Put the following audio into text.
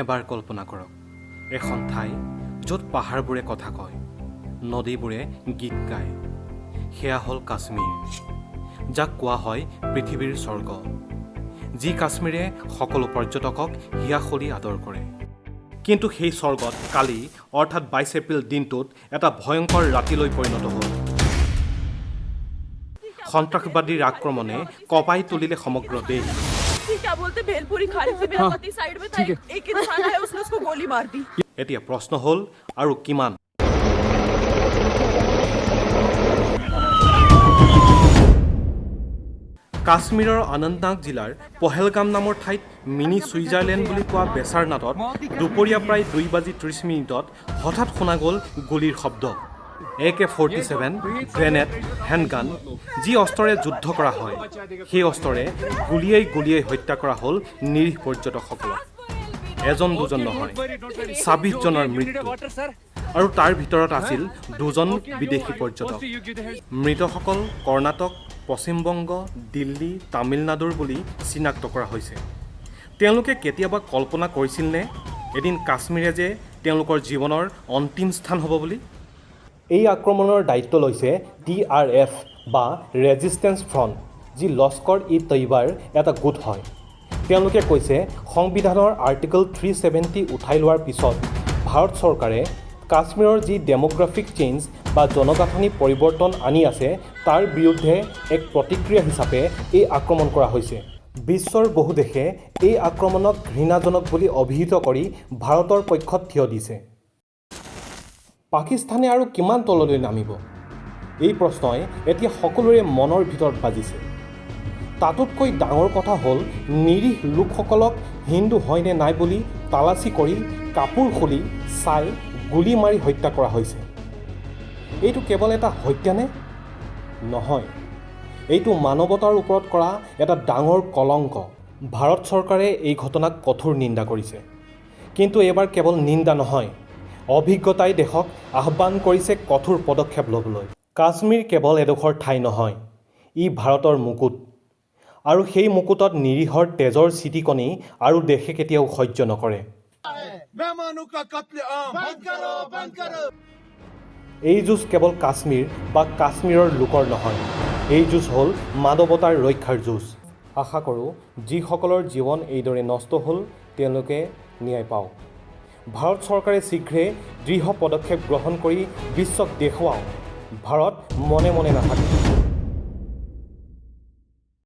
এবাৰ কল্পনা কৰক এখন ঠাই য'ত পাহাৰবোৰে কথা কয়, নদীবোৰে গীত গায়। সেয়া হ'ল কাশ্মীৰ, যাক কোৱা হয় পৃথিৱীৰ স্বৰ্গ, যি কাশ্মীৰে সকলো পৰ্যটকক হিয়াখলি আদৰ কৰে। কিন্তু সেই স্বৰ্গত কালি অৰ্থাৎ 22 এপ্ৰিল দিনটোত এটা ভয়ংকৰ ৰাতিলৈ পৰিণত হ'ল। সন্ত্ৰাসবাদীৰ আক্ৰমণে কঁপাই তুলিলে সমগ্ৰ দেশ। এতিয়া প্ৰশ্ন হ'ল আৰু কিমান? কাশ্মীৰৰ অনন্তনাগ জিলাৰ পহেলগাম নামৰ ঠাইত মিনি ছুইজাৰলেণ্ড বুলি কোৱা বেচাৰনাটত দুপৰীয়া প্ৰায় 2:30 হঠাৎ শুনা গ'ল গুলীৰ শব্দ। AK-47 গ্ৰেনেড, হেণ্ডগান, যি অস্ত্ৰৰে যুদ্ধ কৰা হয়, সেই অস্ত্ৰৰে গুলীয়াই হত্যা কৰা হ'ল নিৰীহ পৰ্যটকসকলক। এজন দুজন নহয়, 26 জনৰ মৃত্যু, আৰু তাৰ ভিতৰত আছিল 2জন বিদেশী পৰ্যটক। মৃতসকল কৰ্ণাটক, পশ্চিমবংগ, দিল্লী, তামিলনাডুৰ বুলি চিনাক্ত কৰা হৈছে। তেওঁলোকে কেতিয়াবা কল্পনা কৰিছিলনে এদিন কাশ্মীৰে যে তেওঁলোকৰ জীৱনৰ অন্তিম স্থান হ'ব বুলি? এই আক্ৰমণৰ দায়িত্ব লৈছে TRF বা ৰেজিষ্টেন্স ফ্ৰণ্ট, যি লস্কৰ-ই-তৈয়বাৰ এটা গোট হয়। তেওঁলোকে কৈছে সংবিধানৰ আৰ্টিকল 370 উঠাই লোৱাৰ পিছত ভাৰত চৰকাৰে কাশ্মীৰৰ যি ডেমোগ্ৰাফিক চেঞ্জ বা জনগাঁথনি পৰিৱৰ্তন আনি আছে তাৰ বিৰুদ্ধে এক প্ৰতিক্ৰিয়া হিচাপে এই আক্ৰমণ কৰা হৈছে। বিশ্বৰ বহু দেশে এই আক্ৰমণক ঘৃণাজনক বুলি অভিহিত কৰি ভাৰতৰ পক্ষত থিয় দিছে। পাকিস্তানে আৰু কিমান তললৈ নামিব? এই প্ৰশ্নই এতিয়া সকলোৰে মনৰ ভিতৰত বাজিছে। তাতোতকৈ ডাঙৰ কথা হ'ল নিৰীহ লোকসকলক হিন্দু হয় নে নাই বুলি তালাচী কৰি কাপোৰ খুলি চাই গুলী মাৰি হত্যা কৰা হৈছে। এইটো কেৱল এটা হত্যানে? নহয়, এইটো মানৱতাৰ ওপৰত কৰা এটা ডাঙৰ কলংক। ভাৰত চৰকাৰে এই ঘটনাক কঠোৰ নিন্দা কৰিছে। কিন্তু এইবাৰ কেৱল নিন্দা নহয়, অভিজ্ঞতাই দেশক আহ্বান কৰিছে কঠোৰ পদক্ষেপ ল'বলৈ। কাশ্মীৰ কেৱল এডোখৰ ঠাই নহয়, ই ভাৰতৰ মুকুট, আৰু সেই মুকুটত নিৰীহৰ তেজৰ চিটিকণি আৰু দেশে কেতিয়াও সহ্য নকৰে। এই যুঁজ কেৱল কাশ্মীৰ বা কাশ্মীৰৰ লোকৰ নহয়, এই যুঁজ হ'ল মানৱতাৰ ৰক্ষাৰ যুঁজ। আশা কৰোঁ যিসকলৰ জীৱন এইদৰে নষ্ট হ'ল তেওঁলোকে ন্যায় পাওক। ভাৰত চৰকাৰে শীঘ্ৰে দৃঢ় পদক্ষেপ গ্ৰহণ কৰি বিশ্বক দেখুৱাওক ভাৰত মনে মনে নাথাকে।